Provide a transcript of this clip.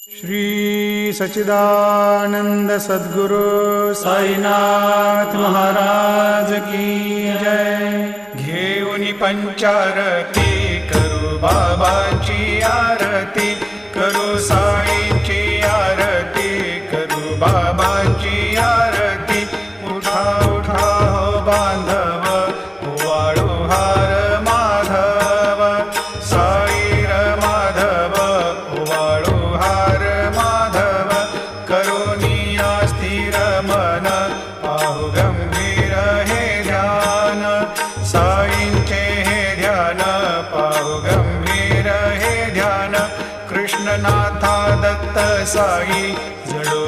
श्री सच्चिदानंद सद्गुरु साईनाथ महाराज की जय। घेऊनी पंचारती करू बाबांची आरती, करू साईंची आरती, करू बाबांची आरती। उठा उठा हो बांधव, वाळू हार माधव, साईर माधव, वाळू हार माधव। करुणिया स्थिर मन, पाहु गंभीर हे ध्यान, साईंचे हे ध्यान, पाहु गंभीर हे ध्यान। कृष्णनाथा दत्त साई जडो